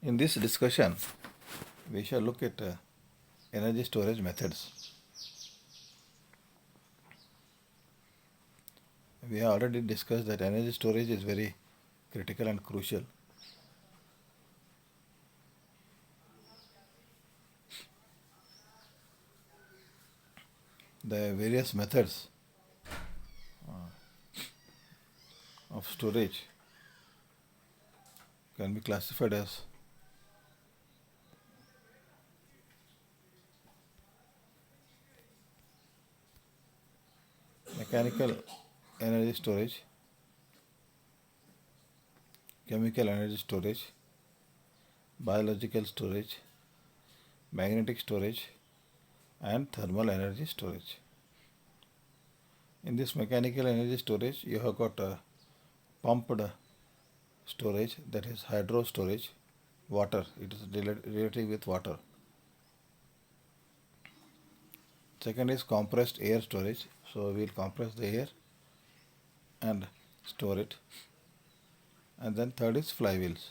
In this discussion, we shall look at energy storage methods. We have already discussed that energy storage is very critical and crucial. The various methods of storage can be classified as mechanical energy storage, chemical energy storage, biological storage, magnetic storage, and thermal energy storage. In this mechanical energy storage, you have got pumped storage, that is hydro storage, water, it is related with water. Second is compressed air storage, so we will compress the air and store it. And then third is flywheels.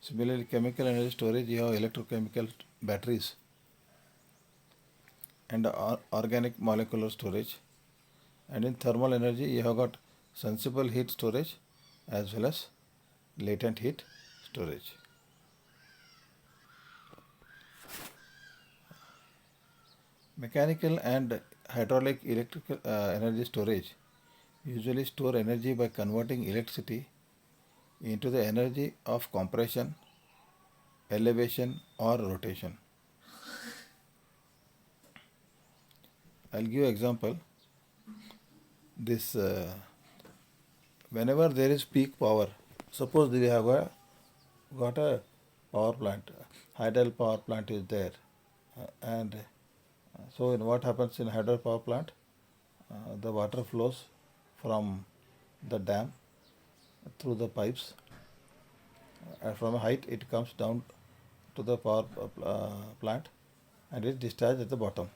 Similarly, chemical energy storage, you have electrochemical batteries and organic molecular storage. And in thermal energy, you have got sensible heat storage as well as latent heat storage. Mechanical and hydraulic electrical energy storage usually store energy by converting electricity into the energy of compression, elevation or rotation. I'll give example. This whenever there is peak power, suppose we have got a power plant, hydel power plant is there, and so what happens in hydel power plant? The water flows from the dam through the pipes. From a height, it comes down to the power plant and is discharged at the bottom.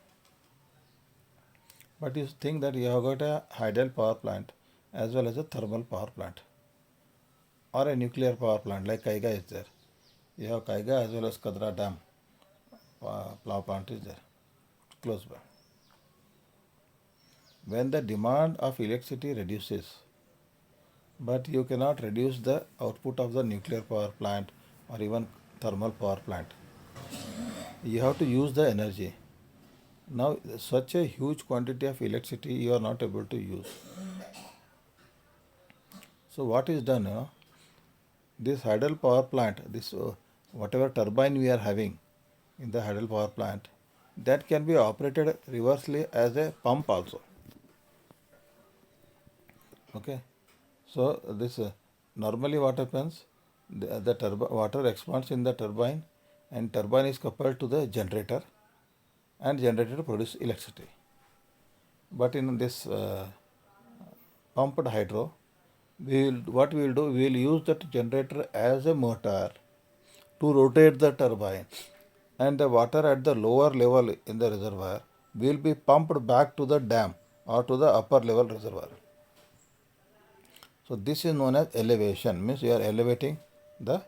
But you think that you have got a hydel power plant as well as a thermal power plant or a nuclear power plant like Kaiga is there. You have Kaiga as well as Kadra Dam power plant is there close by. When the demand of electricity reduces, but you cannot reduce the output of the nuclear power plant or even thermal power plant, you have to use the energy. Now, such a huge quantity of electricity you are not able to use. So, what is done? This hydel power plant, this whatever turbine we are having in the hydel power plant, that can be operated reversely as a pump also. Okay. So, this normally what happens? The water expands in the turbine, and turbine is coupled to the generator, and generator produce electricity. But in this pumped hydro, what we will do? We will use that generator as a motor to rotate the turbine, and the water at the lower level in the reservoir will be pumped back to the dam or to the upper level reservoir. So this is known as elevation, means you are elevating the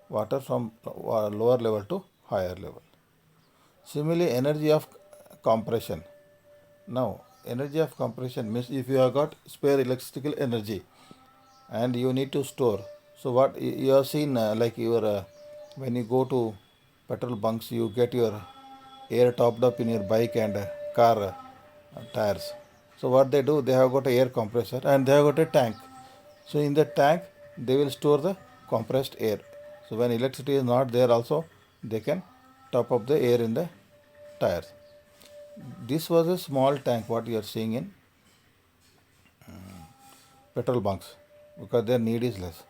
water from lower level to higher level. Similarly, energy of compression. Now, energy of compression means if you have got spare electrical energy and you need to store. So what you have seen, like your when you go to petrol bunks, you get your air topped up in your bike and car tires. So what they do, they have got a air compressor and they have got a tank. So in the tank, they will store the compressed air. So when electricity is not there also, they can top up the air in the tires. This was a small tank what you are seeing in petrol bunks because their need is less.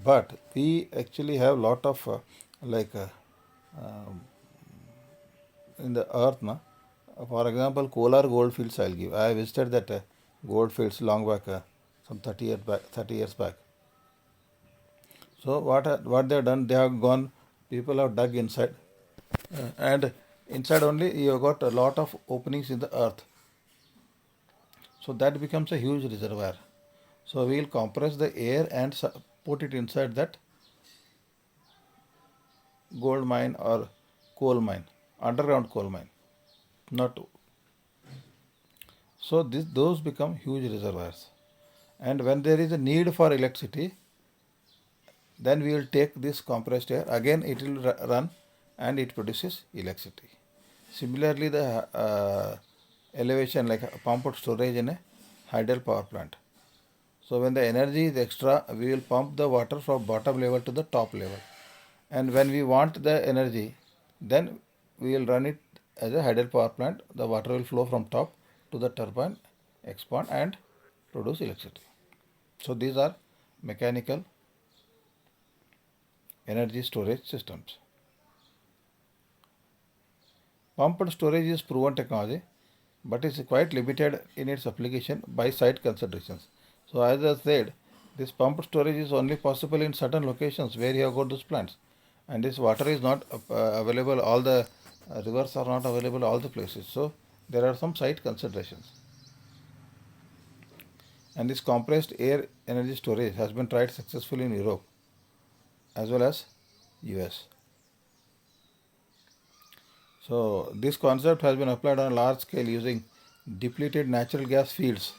But we actually have lot of um, in the earth. For example, Kolar gold fields I'll give. I visited that gold fields long back, some 30 years back. So what they have done, they have gone, people have dug inside, and inside only you have got a lot of openings in the earth. So that becomes a huge reservoir. So we will compress the air and put it inside that gold mine or coal mine, underground coal mine, not. So those become huge reservoirs. And when there is a need for electricity, then we will take this compressed air, again it will run and it produces electricity. Similarly, the elevation like a pumped storage in a hydel power plant. So when the energy is extra, we will pump the water from bottom level to the top level. And when we want the energy, then we will run it as a hydel power plant. The water will flow from top to the turbine, expand and produce electricity. So these are mechanical energy storage systems. Pumped storage is proven technology, but is quite limited in its application by site considerations. So as I said, this pumped storage is only possible in certain locations where you have got those plants, and this water is not available. All the rivers are not available all the places. So there are some site considerations. And this compressed air energy storage has been tried successfully in Europe as well as US. So this concept has been applied on a large scale using depleted natural gas fields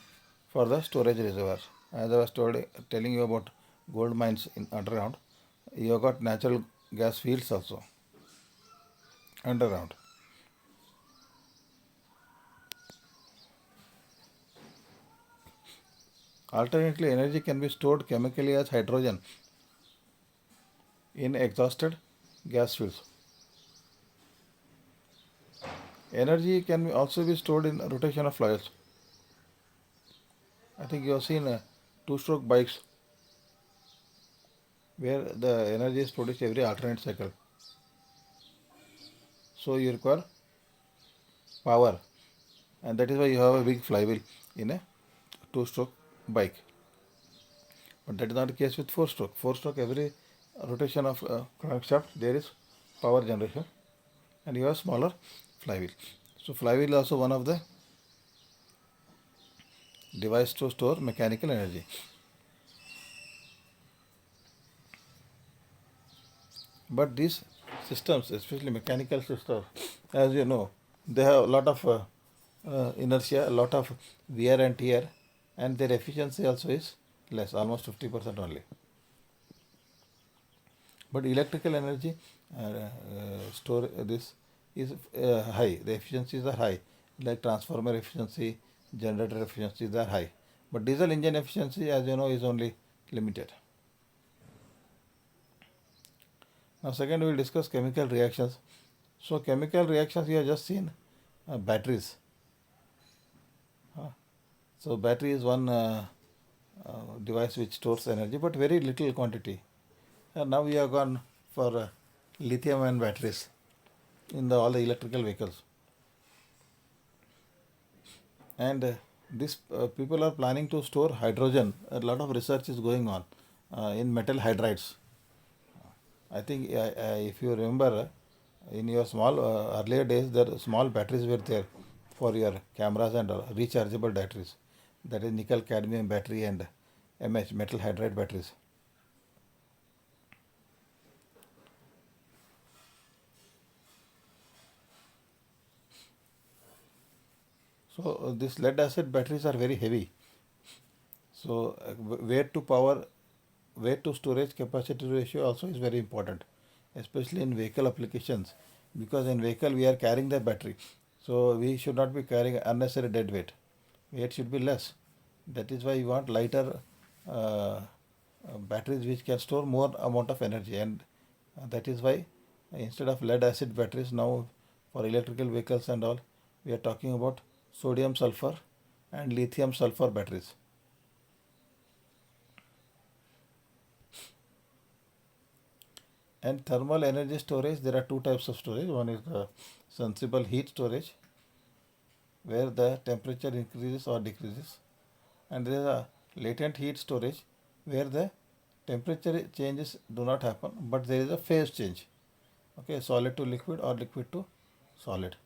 for the storage reservoir. As I was telling you about gold mines in underground, you have got natural gas fields also underground. Alternately, energy can be stored chemically as hydrogen in exhausted gas fields. Energy can also be stored in rotation of flywheels. I think you have seen two-stroke bikes where the energy is produced every alternate cycle. So you require power, and that is why you have a big flywheel in a two-stroke bike. But that is not the case with four-stroke. Four-stroke, every rotation of crankshaft there is power generation, and you have smaller flywheel. So flywheel is also one of the device to store mechanical energy. But these systems, especially mechanical systems, as you know, they have a lot of inertia, a lot of wear and tear, and their efficiency also is less, almost 50% only. But electrical energy store this is high. The efficiencies are high, like transformer efficiency, generator efficiencies are high. But diesel engine efficiency, as you know, is only limited. Now, second, we will discuss chemical reactions. So, chemical reactions you have just seen batteries. So, battery is one device which stores energy, but very little quantity. And now we have gone for lithium-ion batteries in all the electrical vehicles. And this people are planning to store hydrogen. A lot of research is going on in metal hydrides. I think if you remember, in your small earlier days, there small batteries were there for your cameras and rechargeable batteries. That is nickel cadmium battery and MH metal hydride batteries. So these lead acid batteries are very heavy. So weight to power, weight to storage capacity ratio also is very important, especially in vehicle applications, because in vehicle we are carrying the battery. So we should not be carrying unnecessary dead weight. Weight should be less. That is why you want lighter batteries which can store more amount of energy, and that is why instead of lead acid batteries now for electrical vehicles and all, we are talking about sodium sulfur and lithium sulfur batteries. And thermal energy storage, there are two types of storage. One is the sensible heat storage, where the temperature increases or decreases, and there is a latent heat storage, where the temperature changes do not happen, but there is a phase change. Okay, solid to liquid or liquid to solid.